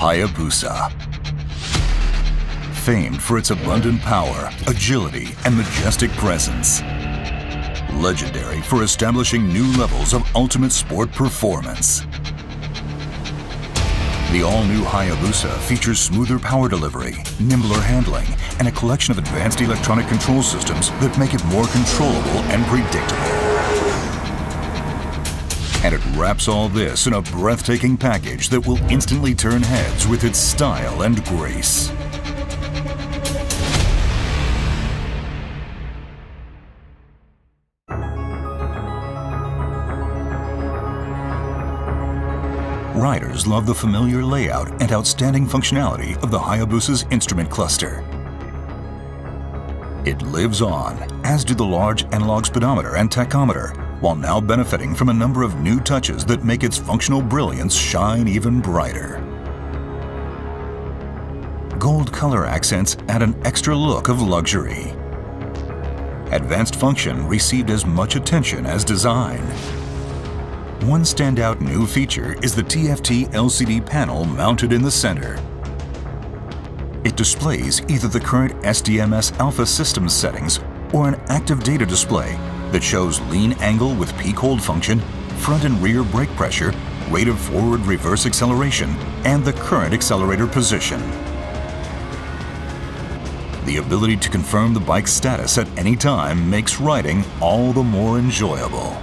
Hayabusa. Famed for its abundant power, agility, and majestic presence. Legendary for establishing new levels of ultimate sport performance. The all-new Hayabusa features smoother power delivery, nimbler handling, and a collection of advanced electronic control systems that make it more controllable and predictable. And it wraps all this in a breathtaking package that will instantly turn heads with its style and grace. Riders love the familiar layout and outstanding functionality of the Hayabusa's instrument cluster. It lives on, as do the large analog speedometer and tachometer, while now benefiting from a number of new touches that make its functional brilliance shine even brighter. Gold color accents add an extra look of luxury. Advanced function received as much attention as design. One standout new feature is the TFT LCD panel mounted in the center. It displays either the current SDMS Alpha systems settings or an active data display that shows lean angle with peak hold function, front and rear brake pressure, rate of forward-reverse acceleration, and the current accelerator position. The ability to confirm the bike's status at any time makes riding all the more enjoyable.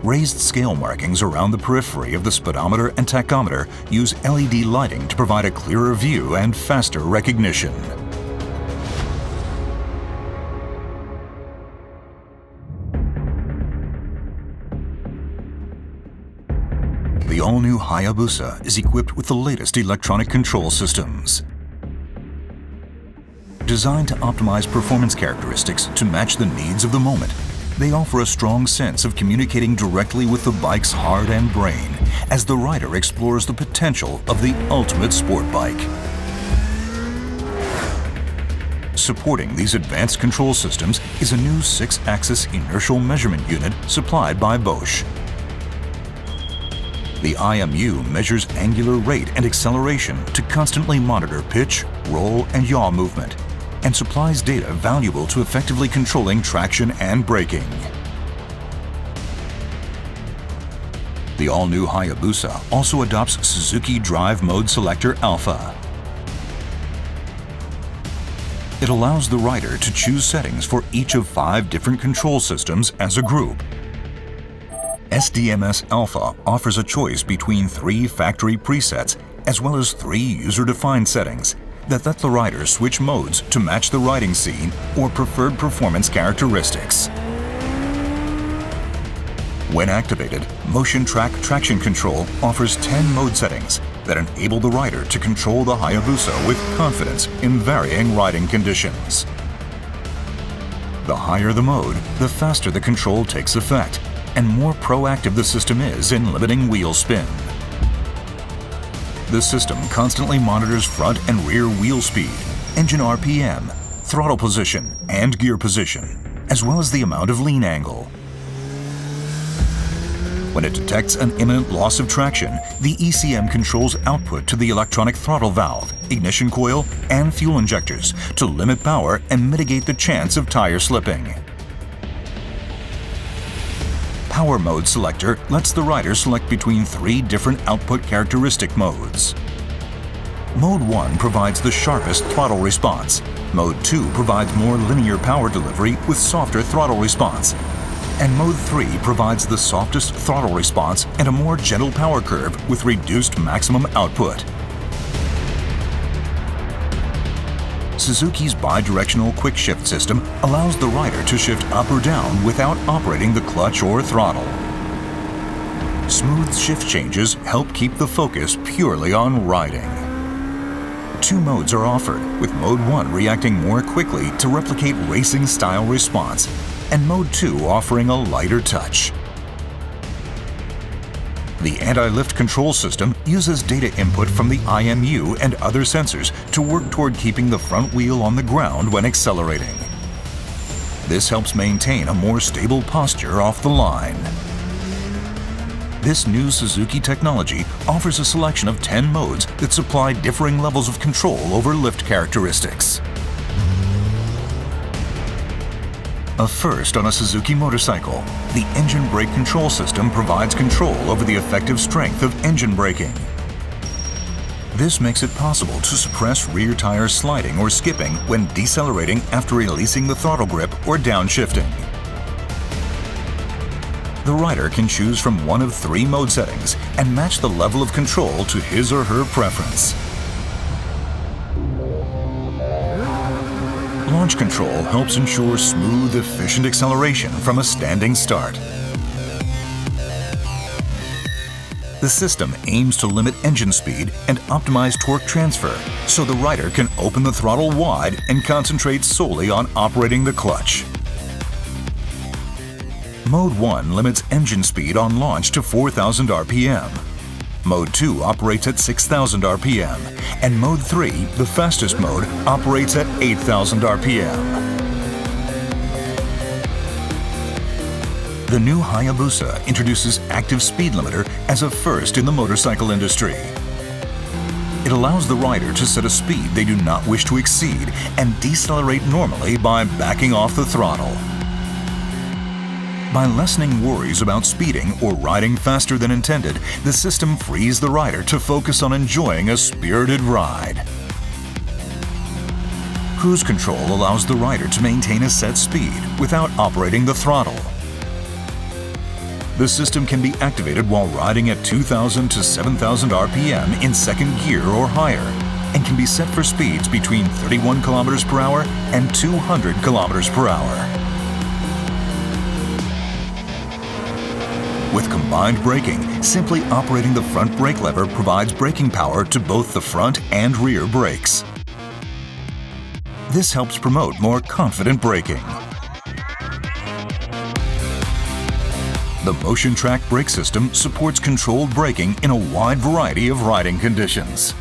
Raised scale markings around the periphery of the speedometer and tachometer use LED lighting to provide a clearer view and faster recognition. The all-new Hayabusa is equipped with the latest electronic control systems. Designed to optimize performance characteristics to match the needs of the moment, they offer a strong sense of communicating directly with the bike's heart and brain as the rider explores the potential of the ultimate sport bike. Supporting these advanced control systems is a new 6-axis inertial measurement unit supplied by Bosch. The IMU measures angular rate and acceleration to constantly monitor pitch, roll, and yaw movement, and supplies data valuable to effectively controlling traction and braking. The all-new Hayabusa also adopts Suzuki Drive Mode Selector Alpha. It allows the rider to choose settings for each of 5 different control systems as a group. SDMS Alpha offers a choice between 3 factory presets as well as 3 user-defined settings that let the rider switch modes to match the riding scene or preferred performance characteristics. When activated, Motion Track Traction Control offers 10 mode settings that enable the rider to control the Hayabusa with confidence in varying riding conditions. The higher the mode, the faster the control takes effect, and more proactive the system is in limiting wheel spin. The system constantly monitors front and rear wheel speed, engine RPM, throttle position, and gear position, as well as the amount of lean angle. When it detects an imminent loss of traction, the ECM controls output to the electronic throttle valve, ignition coil, and fuel injectors to limit power and mitigate the chance of tire slipping. Power Mode Selector lets the rider select between 3 different output characteristic modes. Mode 1 provides the sharpest throttle response. Mode 2 provides more linear power delivery with softer throttle response. And Mode 3 provides the softest throttle response and a more gentle power curve with reduced maximum output. Suzuki's bidirectional quick shift system allows the rider to shift up or down without operating the clutch or throttle. Smooth shift changes help keep the focus purely on riding. 2 modes are offered, with Mode 1 reacting more quickly to replicate racing-style response, and Mode 2 offering a lighter touch. The anti-lift control system uses data input from the IMU and other sensors to work toward keeping the front wheel on the ground when accelerating. This helps maintain a more stable posture off the line. This new Suzuki technology offers a selection of 10 modes that supply differing levels of control over lift characteristics. A first on a Suzuki motorcycle, the engine brake control system provides control over the effective strength of engine braking. This makes it possible to suppress rear tires sliding or skipping when decelerating after releasing the throttle grip or downshifting. The rider can choose from one of 3 mode settings and match the level of control to his or her preference. Launch control helps ensure smooth, efficient acceleration from a standing start. The system aims to limit engine speed and optimize torque transfer, so the rider can open the throttle wide and concentrate solely on operating the clutch. Mode 1 limits engine speed on launch to 4,000 RPM. Mode 2 operates at 6,000 RPM, and Mode 3, the fastest mode, operates at 8,000 RPM. The new Hayabusa introduces active speed limiter as a first in the motorcycle industry. It allows the rider to set a speed they do not wish to exceed and decelerate normally by backing off the throttle. By lessening worries about speeding or riding faster than intended, the system frees the rider to focus on enjoying a spirited ride. Cruise control allows the rider to maintain a set speed without operating the throttle. The system can be activated while riding at 2,000 to 7,000 RPM in second gear or higher, and can be set for speeds between 31 km per hour and 200 km per hour. With combined braking, simply operating the front brake lever provides braking power to both the front and rear brakes. This helps promote more confident braking. The Motion Track brake system supports controlled braking in a wide variety of riding conditions.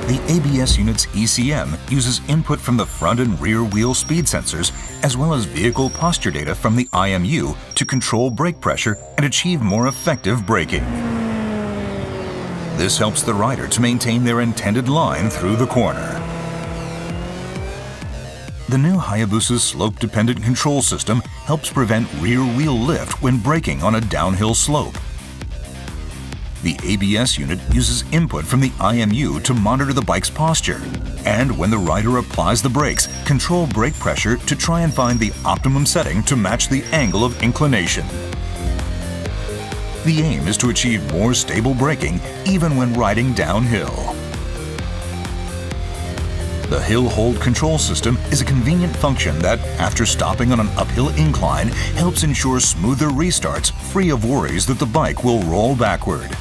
The ABS unit's ECM uses input from the front and rear wheel speed sensors, as well as vehicle posture data from the IMU to control brake pressure and achieve more effective braking. This helps the rider to maintain their intended line through the corner. The new Hayabusa's slope-dependent control system helps prevent rear wheel lift when braking on a downhill slope. The ABS unit uses input from the IMU to monitor the bike's posture, and when the rider applies the brakes, control brake pressure to try and find the optimum setting to match the angle of inclination. The aim is to achieve more stable braking even when riding downhill. The hill hold control system is a convenient function that, after stopping on an uphill incline, helps ensure smoother restarts free of worries that the bike will roll backward.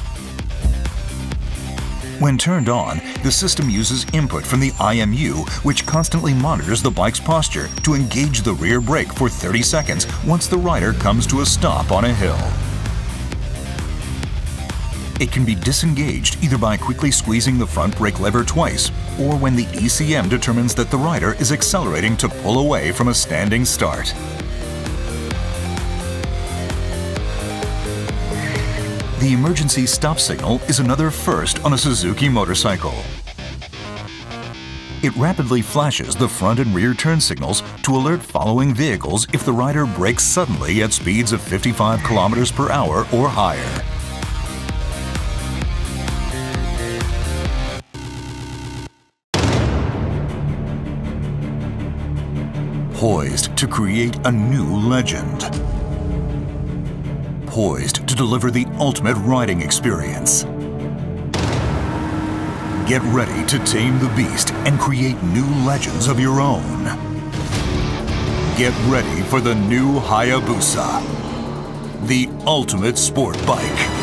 When turned on, the system uses input from the IMU, which constantly monitors the bike's posture to engage the rear brake for 30 seconds once the rider comes to a stop on a hill. It can be disengaged either by quickly squeezing the front brake lever twice, or when the ECM determines that the rider is accelerating to pull away from a standing start. The emergency stop signal is another first on a Suzuki motorcycle. It rapidly flashes the front and rear turn signals to alert following vehicles if the rider brakes suddenly at speeds of 55 km per hour or higher. Poised to create a new legend. Poised to deliver the ultimate riding experience. Get ready to tame the beast and create new legends of your own. Get ready for the new Hayabusa, the ultimate sport bike.